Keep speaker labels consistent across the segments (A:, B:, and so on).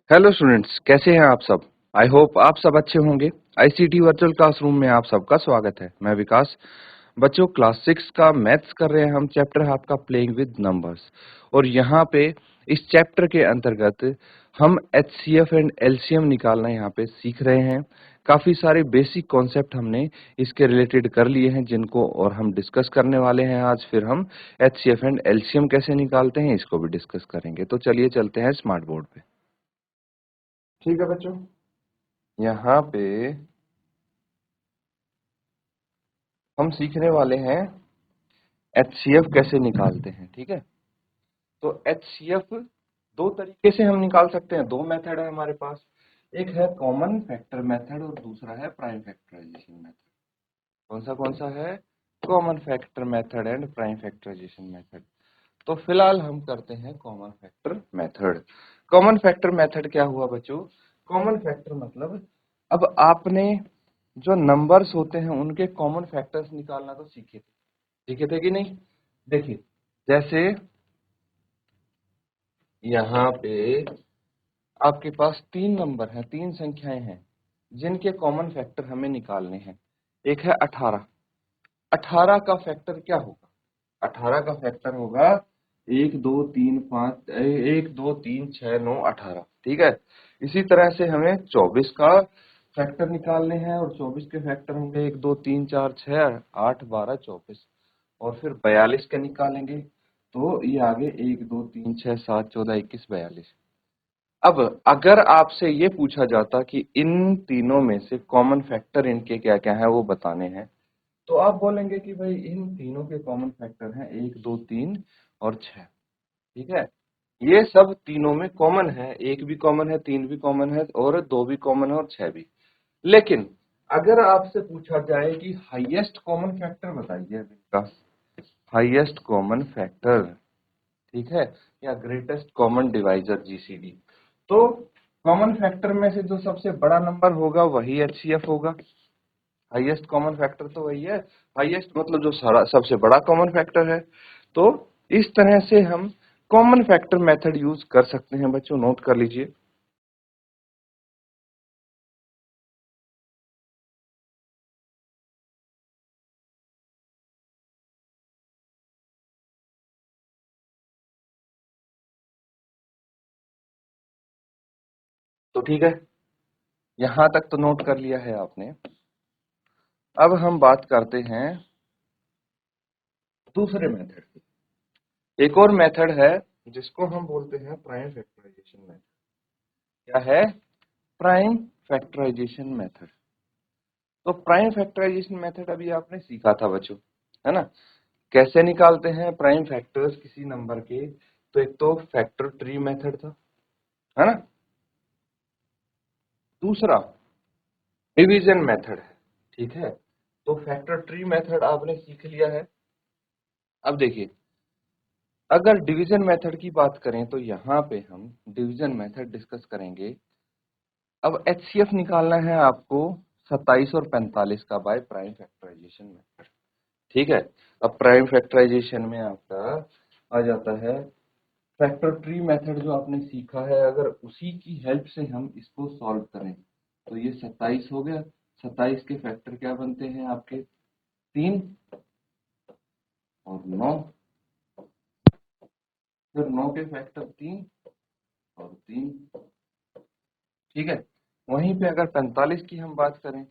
A: Hello students, कैसे हैं आप सब। आई होप आप सब अच्छे होंगे। आईसीटी वर्चुअल क्लासरूम में आप सबका स्वागत है। मैं विकास। बच्चों, क्लास 6 का मैथ्स कर रहे हैं हम। चैप्टर है आपका प्लेइंग विद नंबर्स। और यहाँ पे इस चैप्टर के अंतर्गत हम एचसीएफ एंड एलसीएम निकालना यहाँ पे सीख रहे हैं। काफी सारे बेसिक कॉन्सेप्ट हमने इसके रिलेटेड कर लिए हैं, जिनको और हम डिस्कस करने वाले हैं आज। फिर हम एचसीएफ एंड एलसीएम कैसे निकालते हैं इसको भी डिस्कस करेंगे। तो चलिए चलते हैं स्मार्ट बोर्ड पे। ठीक है बच्चों, यहाँ पे हम सीखने वाले हैं एचसीएफ कैसे निकालते हैं। ठीक है, तो एचसीएफ दो तरीके से हम निकाल सकते हैं। दो मेथड है हमारे पास। एक है कॉमन फैक्टर मेथड और दूसरा है प्राइम फैक्टराइजेशन मेथड। कौन सा है? Common factor method and prime factorization method. तो फिलहाल हम करते हैं common factor method. Common factor method क्या हुआ बच्चों? कॉमन फैक्टर मतलब अब आपने जो नंबर्स होते हैं उनके कॉमन फैक्टर्स निकालना तो सीखे थे कि नहीं? देखिए, जैसे यहाँ पे आपके पास तीन नंबर हैं, तीन संख्याएं हैं जिनके कॉमन फैक्टर हमें निकालने हैं। एक है 18। 18 का फैक्टर क्या होगा? 18 का फैक्टर होगा 1 2 3 5 1 2 3 6 9 18। ठीक है, इसी तरह से हमें 24 का फैक्टर निकालने हैं और 24 के फैक्टर होंगे 1 2 3 4 6 8 12 24। और फिर 42 के निकालेंगे तो ये आगे 1 2 3 6 7 14 21 42। अब अगर आपसे ये पूछा जाता कि इन तीनों में से कॉमन फैक्टर इनके क्या क्या है वो बताने हैं, तो आप बोलेंगे कि भाई इन तीनों के कॉमन फैक्टर हैं 1 2 3 और 6। ठीक है, ये सब तीनों में कॉमन है। एक भी कॉमन है, तीन भी कॉमन है और दो भी कॉमन है और 6 भी। लेकिन अगर आपसे पूछा जाए कि हाईएस्ट कॉमन फैक्टर बताइए इनका, हाईएस्ट कॉमन फैक्टर, ठीक है, या ग्रेटेस्ट कॉमन डिवाइजर जीसीडी, तो कॉमन फैक्टर में से जो सबसे बड़ा नंबर होगा वही एचसीएफ होगा। हाईएस्ट कॉमन फैक्टर तो वही है। हाईएस्ट मतलब जो सारा सबसे बड़ा कॉमन फैक्टर है। तो इस तरह से हम कॉमन फैक्टर मेथड यूज कर सकते हैं बच्चों, नोट कर लीजिए। तो ठीक है, यहां तक तो नोट कर लिया है आपने। अब हम बात करते हैं दूसरे मेथड की। एक और मेथड है जिसको हम बोलते हैं प्राइम फैक्टराइजेशन मेथड। क्या है? Prime factorization method. तो प्राइम फैक्टराइजेशन मेथड अभी आपने सीखा था बच्चों, है ना? कैसे निकालते हैं प्राइम फैक्टर्स किसी नंबर के? तो एक तो फैक्टर ट्री मेथड था, है ना? दूसरा डिवीजन मेथड है। ठीक है, तो फैक्टर ट्री मेथड आपने सीख लिया है। अब देखिए, अगर डिवीजन मेथड की बात करें तो यहाँ पे हम डिवीजन मेथड डिस्कस करेंगे। अब एचसीएफ निकालना है आपको 27 और 45 का बाय प्राइम फैक्टराइजेशन मेथड। ठीक है, अब प्राइम फैक्टराइजेशन में आपका आ जाता है फैक्टर ट्री मेथड जो आपने सीखा है। अगर उसी की हेल्प से हम इसको सॉल्व करें तो ये 27 हो गया। 27 के फैक्टर क्या बनते हैं आपके? 3 और 9। फिर 9 के फैक्टर 3 और 3। ठीक है, वहीं पे अगर 45 की हम बात करें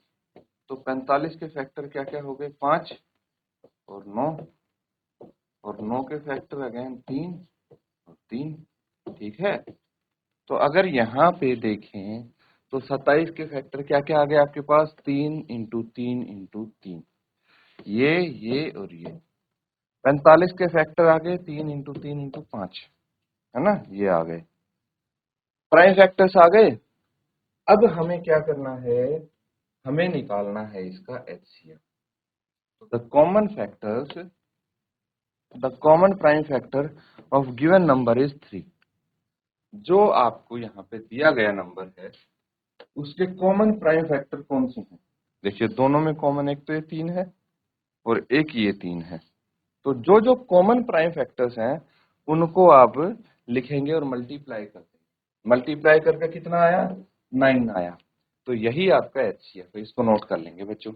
A: तो 45 के फैक्टर क्या क्या हो गए? 5 और 9। और 9 के फैक्टर अगेन 3 और 3। ठीक है, तो अगर यहाँ पे देखें तो 27 के फैक्टर क्या क्या आ गए आपके पास? 3 इंटू 3 इंटू 3, ये और ये। 45 के फैक्टर आ गए 3 इंटू 3 इंटू 5, है ना? ये आ गए, प्राइम फैक्टर्स आ गए। अब हमें क्या करना है? हमें निकालना है इसका एचसीएफ। तो the common prime factor of given number is 3। जो आपको यहाँ पे दिया गया नंबर है उसके कॉमन प्राइम फैक्टर कौन से हैं? देखिए, दोनों में कॉमन एक तो ये 3 है और एक ये 3 है। तो जो जो कॉमन प्राइम फैक्टर्स हैं उनको आप लिखेंगे और मल्टीप्लाई करते हैं। मल्टीप्लाई करके कितना आया, 9 आया। तो यही आपका एचसीएफ है, इसको नोट कर लेंगे बच्चों।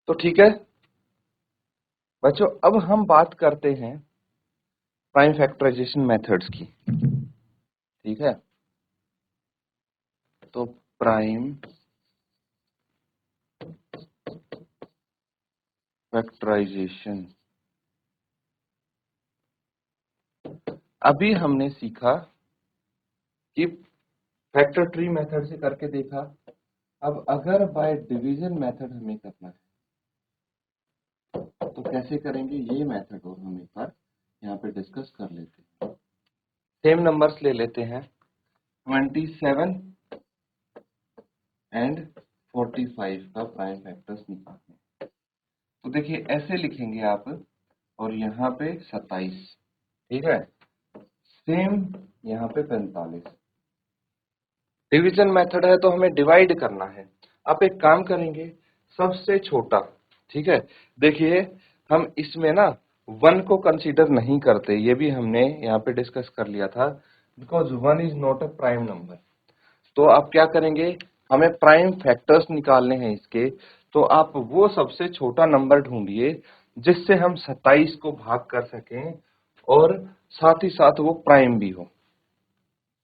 A: तो ठीक है बच्चों, अब हम बात करते हैं प्राइम फैक्टराइजेशन मेथड्स की। ठीक है, तो प्राइम फैक्टराइजेशन, अभी हमने सीखा कि फैक्टर ट्री मेथड से करके देखा। अब अगर बाय डिवीजन मेथड हमें करना है तो कैसे करेंगे, ये मेथड और हम एक बार यहाँ पे डिस्कस कर लेते हैं। सेम नंबर्स ले लेते हैं, 27 एंड 45 का प्राइम फैक्टर्स निकालने हैं। तो देखिए ऐसे लिखेंगे आप, और यहाँ पे 27, ठीक है, सेम यहाँ पे 45। डिवीजन मेथड है तो हमें डिवाइड करना है। आप एक काम करेंगे, सबसे छोटा, ठीक है, देखिए हम इसमें ना 1 को कंसीडर नहीं करते, ये भी हमने यहाँ पे डिस्कस कर लिया था, because 1 is not a prime number. तो आप क्या करेंगे, हमें प्राइम फैक्टर्स निकालने हैं इसके, तो आप वो सबसे छोटा नंबर ढूंढिए जिससे हम 27 को भाग कर सकें और साथ ही साथ वो प्राइम भी हो।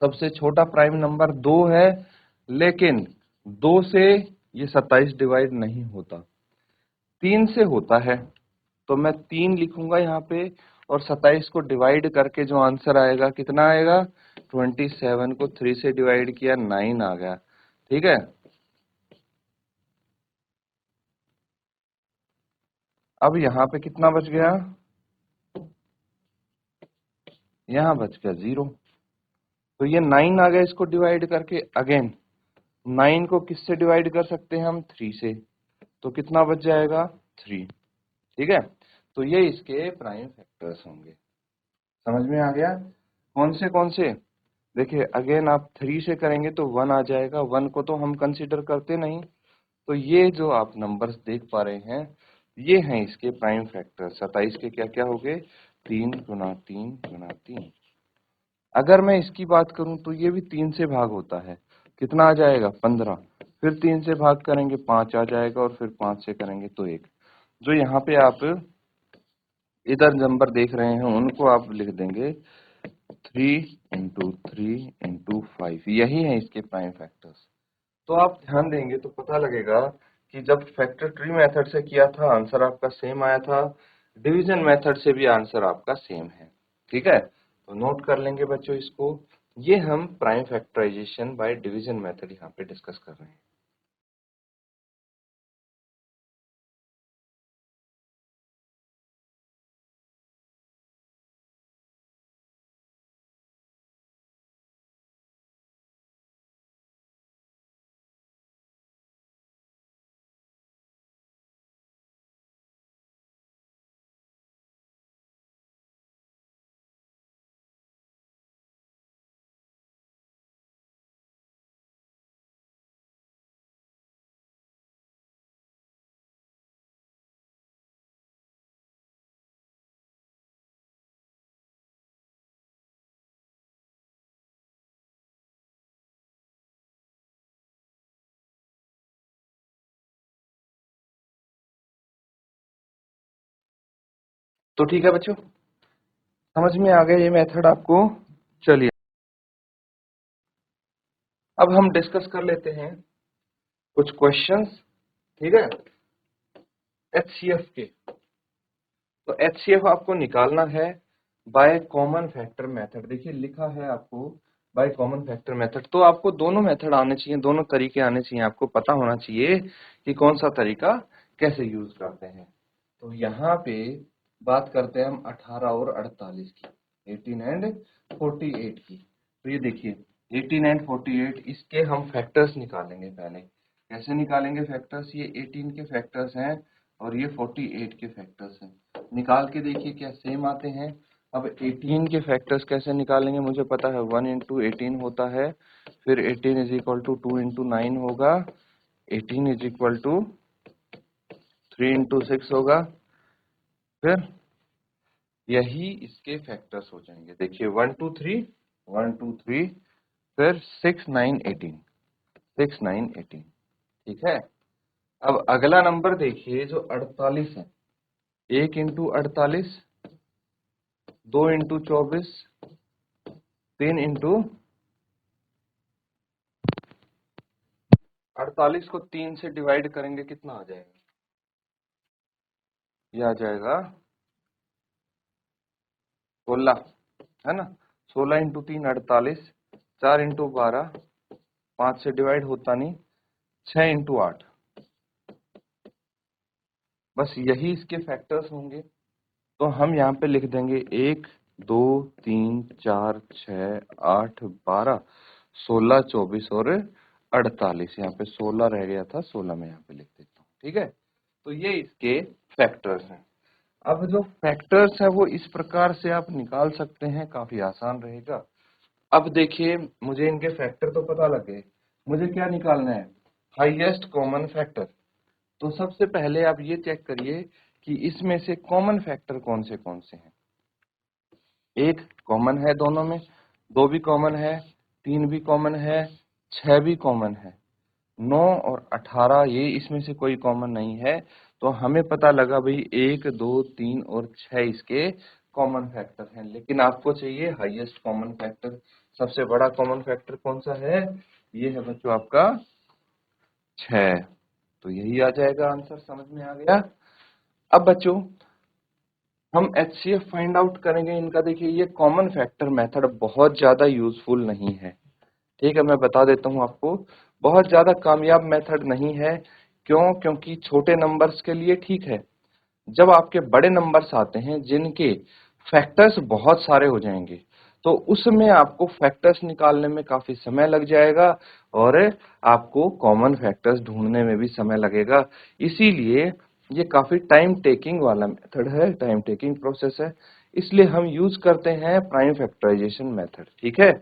A: सबसे छोटा प्राइम नंबर 2 है, लेकिन 2 से ये 27 डिवाइड नहीं होता, 3 से होता है। तो मैं 3 लिखूंगा यहाँ पे, और 27 को डिवाइड करके जो आंसर आएगा कितना आएगा, 27 को 3 से डिवाइड किया 9 आ गया। ठीक है, अब यहाँ पे कितना बच गया, यहाँ बच गया 0। तो ये 9 आ गया इसको डिवाइड करके। अगेन 9 को किससे डिवाइड कर सकते हैं हम, 3 से, तो कितना बच जाएगा, 3। ठीक है, तो ये इसके प्राइम फैक्टर्स होंगे। समझ में आ गया, कौन से। देखिए अगेन आप 3 से करेंगे तो 1 आ जाएगा, 1 को तो हम कंसीडर करते नहीं। तो ये जो आप नंबर्स देख पा रहे हैं, ये हैं इसके प्राइम फैक्टर। 27 के क्या क्या हो गए, 3 गुना 3 गुना 3। अगर मैं इसकी बात करूं तो ये भी 3 से भाग होता है, कितना आ जाएगा, 15। फिर 3 से भाग करेंगे 5 आ जाएगा, और फिर 5 से करेंगे तो 1। जो यहाँ पे आप इधर नंबर देख रहे हैं उनको आप लिख देंगे 3 × 3 × 5, यही है इसके प्राइम फैक्टर्स। तो आप ध्यान देंगे तो पता लगेगा कि जब फैक्टर ट्री मेथड से किया था आंसर आपका सेम आया था, डिवीजन मेथड से भी आंसर आपका सेम है। ठीक है, तो नोट कर लेंगे बच्चों इसको। ये हम prime factorization by division method यहाँ पे डिस्कस कर रहे हैं। तो ठीक है बच्चों, समझ में आ गया ये मेथड आपको। चलिए अब हम डिस्कस कर लेते हैं कुछ क्वेश्चंस। ठीक है, एचसीएफ के। तो एचसीएफ आपको निकालना है बाय कॉमन फैक्टर मेथड। देखिए लिखा है आपको बाय कॉमन फैक्टर मेथड, तो आपको दोनों मेथड आने चाहिए, दोनों तरीके आने चाहिए, आपको पता होना चाहिए कि कौन सा तरीका कैसे यूज करते हैं। तो यहाँ पे बात करते हैं हम 18 और 48 की, 18 एंड 48 की। तो ये देखिए 18 एंड 48 इसके हम फैक्टर्स निकालेंगे पहले। कैसे निकालेंगे फैक्टर्स? ये 18 के फैक्टर्स हैं और ये 48 के फैक्टर्स हैं। निकाल के देखिए क्या सेम आते हैं। अब 18 के फैक्टर्स कैसे निकालेंगे? मुझे पता है 1 इंटू 18 होता है, फिर 18 इज इक्वल टू 2 इंटू 9 होगा, 18 इज इक्वल टू 3 इंटू 6 होगा, फिर यही इसके फैक्टर्स हो जाएंगे। देखिए 1 2 3, 1 2 3, फिर 6 9 18, 6 9 18। ठीक है। अब अगला नंबर देखिए जो 48 है। 1 इंटू 48, 2 इंटू 24, 3 इंटू 48 को 3 से डिवाइड करेंगे कितना आ जाएगा? ये आ जाएगा 16, है ना। 16 इंटू 3 48, 4 इंटू 12, 5 से डिवाइड होता नहीं, 6 इंटू 8। बस यही इसके फैक्टर्स होंगे। तो हम यहाँ पे लिख देंगे 1 2 3 4 6 8 12 16 24 और 48। यहाँ पे 16 रह गया था, 16 में यहाँ पे लिख देता हूँ। ठीक है। तो ये इसके फैक्टर्स हैं। अब जो फैक्टर्स है वो इस प्रकार से आप निकाल सकते हैं, काफी आसान रहेगा। अब देखिए मुझे इनके फैक्टर तो पता लगे, मुझे क्या निकालना है? Highest common factor. तो सबसे पहले आप ये चेक करिए कि इसमें से कॉमन फैक्टर कौन से हैं। एक कॉमन है दोनों में, दो भी कॉमन है, तीन भी कॉमन है, 6 भी कॉमन है, 9 और 18 ये इसमें से कोई कॉमन नहीं है। तो हमें पता लगा भाई 1 2 3 और 6 इसके कॉमन फैक्टर हैं। लेकिन आपको चाहिए हाईएस्ट कॉमन फैक्टर। सबसे बड़ा कॉमन फैक्टर कौन सा है? ये है बच्चों आपका 6। तो यही आ जाएगा आंसर। समझ में आ गया? अब बच्चों हम एचसीएफ फाइंड आउट करेंगे इनका। देखिए ये कॉमन फैक्टर मेथड बहुत ज्यादा यूजफुल नहीं है। ठीक है, मैं बता देता हूँ आपको, बहुत ज्यादा कामयाब मेथड नहीं है। क्यों? क्योंकि छोटे नंबर्स के लिए ठीक है। जब आपके बड़े नंबर्स आते हैं जिनके फैक्टर्स बहुत सारे हो जाएंगे, तो उसमें आपको फैक्टर्स निकालने में काफी समय लग जाएगा और आपको कॉमन फैक्टर्स ढूंढने में भी समय लगेगा। इसीलिए ये काफी टाइम टेकिंग वाला मेथड है, टाइम टेकिंग प्रोसेस है। इसलिए हम यूज करते हैं प्राइम फैक्टराइजेशन मेथड। ठीक है।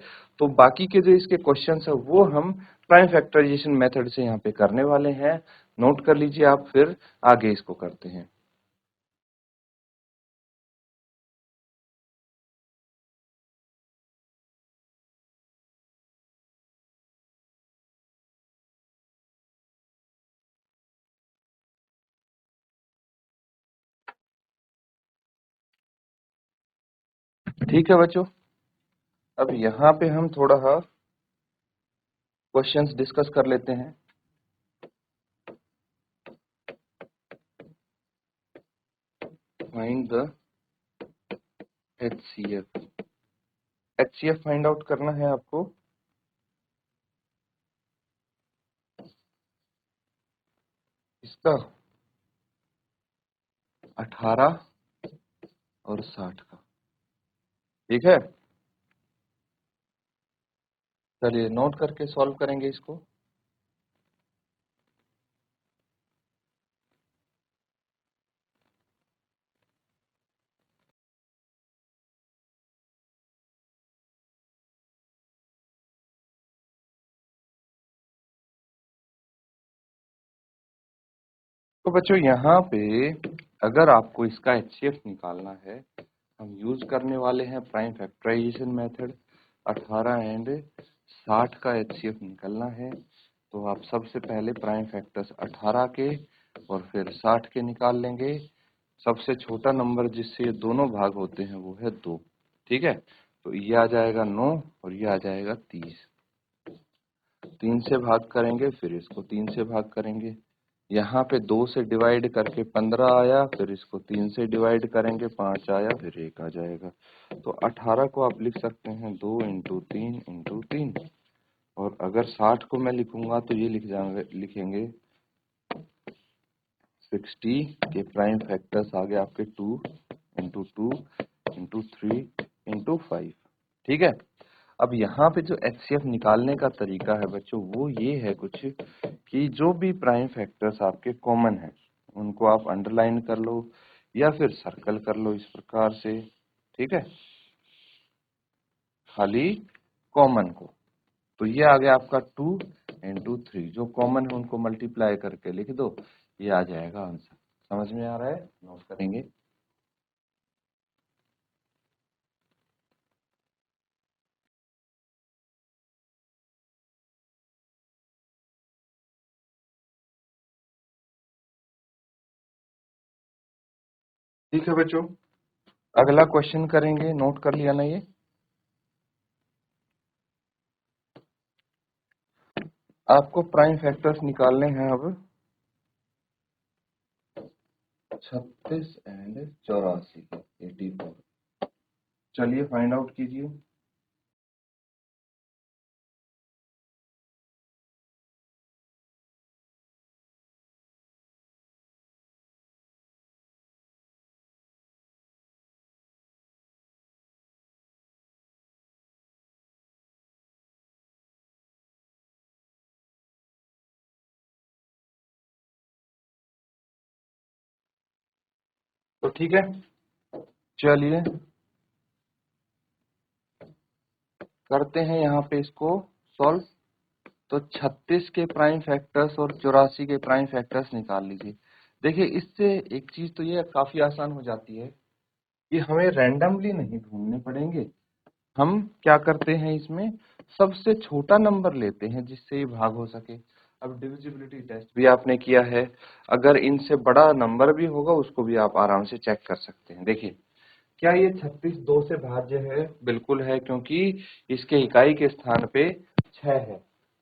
A: तो बाकी के जो इसके क्वेश्चंस है वो हम प्राइम फैक्टराइजेशन मेथड से यहाँ पे करने वाले हैं। नोट कर लीजिए आप, फिर आगे इसको करते हैं। ठीक है बच्चों, अब यहाँ पे हम थोड़ा क्वेश्चंस डिस्कस कर लेते हैं। Find the HCF. HCF find out करना है आपको। इसका 18 और 60 का। ठीक है, चलिए नोट करके सॉल्व करेंगे इसको। तो बच्चों यहाँ पे अगर आपको इसका एचसीएफ निकालना है, हम यूज करने वाले हैं प्राइम फैक्टराइजेशन मेथड। 18 एंड 60 का एचसीएफ निकालना है, तो आप सबसे पहले प्राइम फैक्टर्स 18 के और फिर 60 के निकाल लेंगे। सबसे छोटा नंबर जिससे ये दोनों भाग होते हैं वो है 2। ठीक है, तो ये आ जाएगा 9 और ये आ जाएगा 30। 3 से भाग करेंगे, फिर इसको 3 से भाग करेंगे। यहाँ पे 2 से डिवाइड करके 15 आया, फिर इसको 3 से डिवाइड करेंगे 5 आया, फिर 1 आ जाएगा। तो 18 को आप लिख सकते हैं 2 इंटू 3 इंटू 3। और अगर 60 को मैं लिखूंगा तो ये लिखेंगे 60 के प्राइम फैक्टर्स आ गए आपके 2 इंटू 2 इंटू 3 इंटू 5। ठीक है। अब यहाँ पे जो HCF निकालने का तरीका है बच्चों वो ये है कुछ कि जो भी प्राइम फैक्टर्स आपके कॉमन हैं उनको आप अंडरलाइन कर लो या फिर सर्कल कर लो इस प्रकार से, ठीक है, खाली कॉमन को। तो ये आ गया आपका 2 इंटू 3, जो कॉमन है उनको मल्टीप्लाई करके लिख दो, ये आ जाएगा आंसर। समझ में आ रहा है? नोट करेंगे। ठीक है बच्चों, अगला क्वेश्चन करेंगे, नोट कर लिया ना ये? आपको प्राइम फैक्टर्स निकालने हैं अब 36 एंड 84 के 84। चलिए फाइंड आउट कीजिए। तो ठीक है, चलिए करते हैं यहाँ पे इसको सॉल्व। तो 36 के प्राइम फैक्टर्स और 84 के प्राइम फैक्टर्स निकाल लीजिए। देखिए इससे एक चीज तो ये काफी आसान हो जाती है कि हमें रैंडमली नहीं ढूंढने पड़ेंगे। हम क्या करते हैं इसमें, सबसे छोटा नंबर लेते हैं जिससे ये भाग हो सके। अब डिविजिबिलिटी टेस्ट भी आपने किया है, अगर इनसे बड़ा नंबर भी होगा उसको भी आप आराम से चेक कर सकते हैं। देखिए क्या ये 36 2 से भाज्य है? बिल्कुल है, क्योंकि इसके इकाई के स्थान पे 6 है।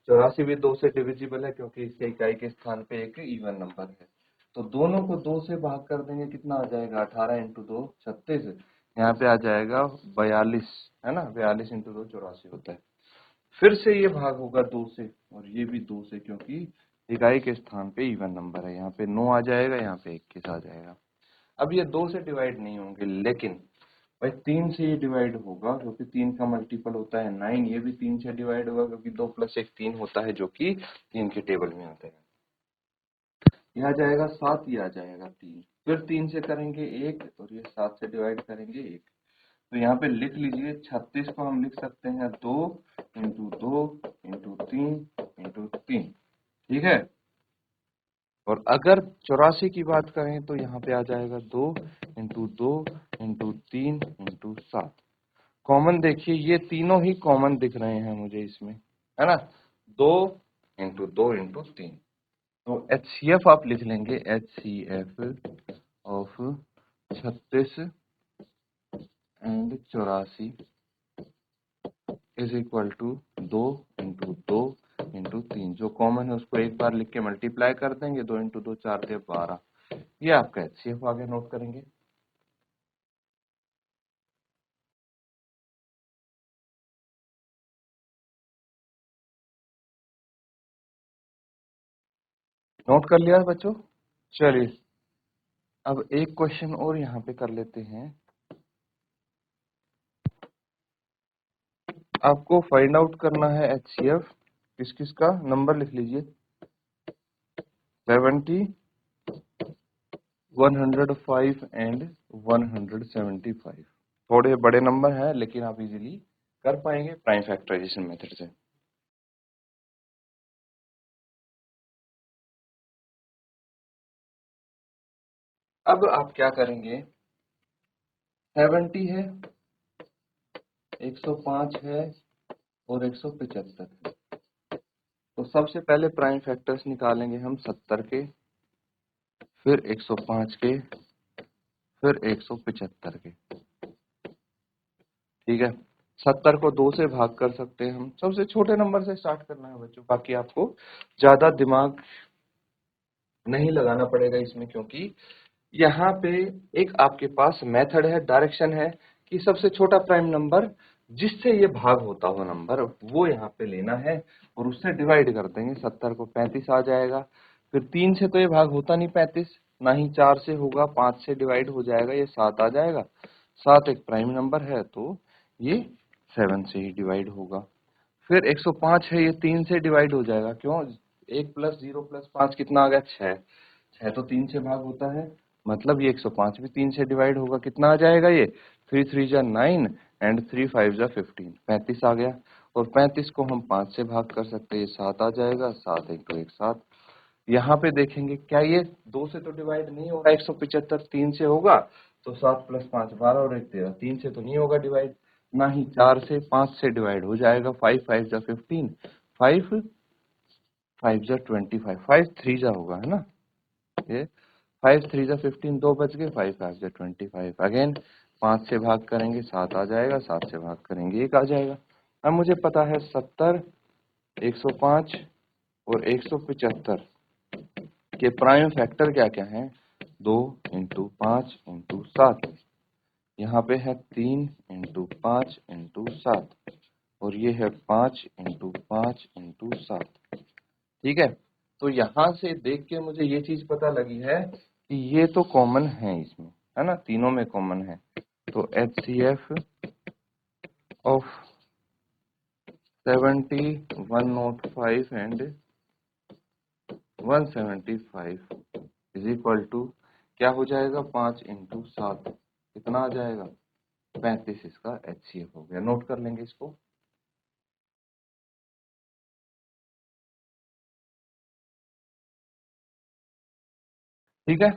A: 84 भी 2 से डिविजिबल है क्योंकि इसके इकाई के स्थान पे एक इवन नंबर है। तो दोनों को 2 से भाग कर देंगे, कितना आ जाएगा? 18 इंटू 2 36। यहाँ पे आ जाएगा 42, है ना? 42 इंटू 2 84 होता है। फिर से ये भाग होगा 2 से, और ये भी 2 से, क्योंकि इकाई के स्थान पे इवन नंबर है। यहाँ पे 9 आ जाएगा, यहाँ पे 21 आ जाएगा। अब ये 2 से डिवाइड नहीं होंगे, लेकिन भाई 3 से ये डिवाइड होगा क्योंकि 3 का मल्टीपल होता है 9। ये भी 3 से डिवाइड होगा क्योंकि 2 प्लस 1 3 होता है, जो कि 3 के टेबल में आता है। ये आ जाएगा 7, ये आ जाएगा 3। फिर 3 से करेंगे 1 और ये 7 से डिवाइड करेंगे 1। तो यहाँ पे लिख लीजिए 36 को हम लिख सकते हैं 2 इंटू 2 इंटू 3 इंटू 3, ठीक है। और अगर 84 की बात करें तो यहाँ पे आ जाएगा 2 इंटू 2 इंटू 3 इंटू 7। कॉमन देखिए, ये तीनों ही कॉमन दिख रहे हैं मुझे इसमें, है ना? 2 इंटू 2 इंटू 3। तो HCF आप लिख लेंगे, HCF of 36 and 84 is equal to 2 into 2 into 3। जो कॉमन है उसको एक बार लिख के मल्टीप्लाई कर देंगे, 2 इंटू 2 4 दे 12। ये आपका HCF आगे नोट करेंगे। नोट कर लिया बच्चों? चलिए अब एक क्वेश्चन और यहाँ पे कर लेते हैं। आपको फाइंड आउट करना है HCF किस किस का, नंबर लिख लीजिए। 70, 105 एंड 175। थोड़े बड़े नंबर हैं लेकिन आप इजीली कर पाएंगे प्राइम फैक्टराइजेशन मेथड से। अब आप क्या करेंगे, 70 है, 105 है और 175 है। तो सबसे पहले प्राइम फैक्टर्स निकालेंगे हम 70 के, फिर 105 के, फिर 175 के, ठीक है। 70 को 2 से भाग कर सकते हैं हम, सबसे छोटे नंबर से स्टार्ट करना है बच्चों, बाकी आपको ज्यादा दिमाग नहीं लगाना पड़ेगा इसमें, क्योंकि यहाँ पे एक आपके पास मेथड है, डायरेक्शन है कि सबसे छोटा प्राइम नंबर जिससे ये भाग होता हो नंबर वो यहाँ पे लेना है और उससे डिवाइड कर देंगे। 70 को 35 आ जाएगा। फिर 3 से तो ये भाग होता नहीं 35, ना ही 4 से होगा, 5 से डिवाइड हो जाएगा, ये 7 आ जाएगा। 7 एक प्राइम नंबर है तो ये 7 से ही डिवाइड होगा। फिर 105 है, ये 3 से डिवाइड हो जाएगा। क्यों? 1 प्लस 0 प्लस 5 कितना आ गया? 6। 6 तो 3 से भाग होता है, मतलब ये 105 भी 3 से डिवाइड होगा। कितना आ जाएगा ये? 3 3 जा 9 एंड 3 5 जा 15, 35 आ गया। और 35 को हम 5 से भाग कर सकते हैं, ये 7 आ जाएगा। 7 1 तो 1 7। यहाँ पे देखेंगे क्या ये 2 से तो डिवाइड नहीं होगा, 175 3 से होगा, तो 7 प्लस 5 12 और 1 13, 3 से तो नहीं होगा डिवाइड, ना ही 4 से। 5 से डिवाइड हो जाएगा। 5 5 जा 15, 5 5 जा 25, 5 3 जा होगा, है ना ये। 5 3 जा 15, 2 बच गए। 5 5 जा 25, अगेन 5 से भाग करेंगे 7 आ जाएगा, 7 से भाग करेंगे 1 आ जाएगा। अब मुझे पता है 70, 105 और 175 के प्राइम फैक्टर क्या क्या हैं? 2 इंटू 5 इंटू 7, यहाँ पे है 3 इंटू 5 इंटू 7, और ये है 5 इंटू 5 इंटू 7। ठीक है, तो यहाँ से देख के मुझे ये चीज पता लगी है कि ये तो कॉमन है इसमें, है ना, तीनों में कॉमन है। तो HCF of 70, 105 and 175 is equal to क्या हो जाएगा? 5 इंटू 7, कितना आ जाएगा? 35। इसका HCF हो गया। नोट कर लेंगे इसको। ठीक है,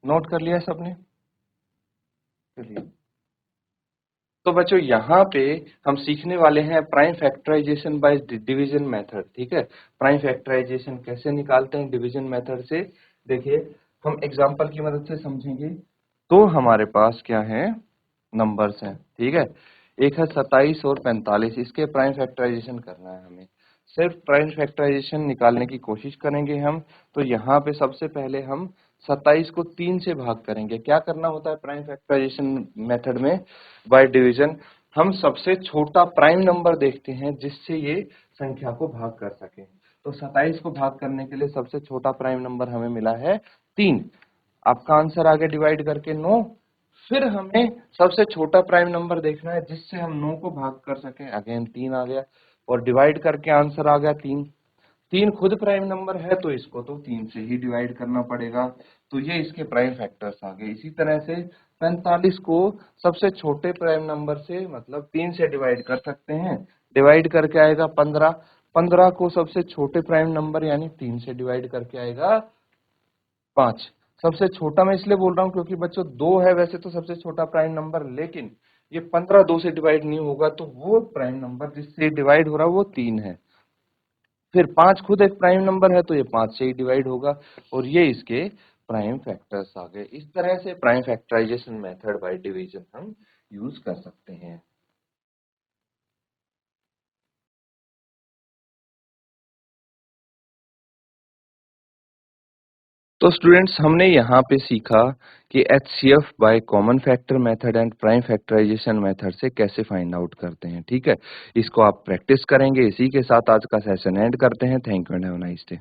A: नोट कर लिया सबने? चलिए, तो बच्चों यहाँ पे हम सीखने वाले हैं prime factorization by division method. ठीक है, प्राइम फैक्टराइजेशन कैसे निकालते हैं डिवीजन मेथड से। देखिए, हम एग्जांपल की मदद से समझेंगे। तो हमारे पास क्या है? नंबर्स हैं। ठीक है, एक है 27 और 45, इसके प्राइम फैक्टराइजेशन करना है हमें। सिर्फ प्राइम फैक्टराइजेशन निकालने की कोशिश करेंगे हम। तो यहाँ पे सबसे पहले हम 27 को 3 से भाग करेंगे। क्या करना होता है प्राइम फैक्टराइजेशन मेथड में? बाय डिवीजन हम सबसे छोटा प्राइम नंबर देखते हैं जिससे ये संख्या को भाग कर सके। तो 27 को भाग करने के लिए सबसे छोटा प्राइम नंबर हमें मिला है 3। आपका आंसर आ गया डिवाइड करके 9। फिर हमें सबसे छोटा प्राइम नंबर देखना है जिससे हम 9 को भाग कर सकें। अगेन 3 आ गया, और डिवाइड करके आंसर आ गया 3। 3 खुद प्राइम नंबर है तो इसको तो 3 से ही डिवाइड करना पड़ेगा। तो ये इसके प्राइम फैक्टर्स आ गए। इसी तरह से 45 को सबसे छोटे प्राइम नंबर से मतलब 3 से डिवाइड कर सकते हैं। डिवाइड करके आएगा 15। 15 को सबसे छोटे प्राइम नंबर यानी 3 से डिवाइड करके आएगा 5। सबसे छोटा मैं इसलिए बोल रहा हूँ क्योंकि बच्चों 2 है वैसे तो सबसे छोटा प्राइम नंबर, लेकिन ये 15 2 से डिवाइड नहीं होगा, तो वो प्राइम नंबर जिससे डिवाइड हो रहा है वो 3 है। फिर 5 खुद एक प्राइम नंबर है तो ये 5 से ही डिवाइड होगा, और ये इसके प्राइम फैक्टर्स आ गए। इस तरह से prime factorization method by division हम यूज कर सकते हैं। तो स्टूडेंट्स, हमने यहाँ पे सीखा कि HCF by common factor method and prime factorization method से कैसे फाइंड आउट करते हैं। ठीक है, इसको आप प्रैक्टिस करेंगे। इसी के साथ आज का सेशन एंड करते हैं। Thank you and have a nice day.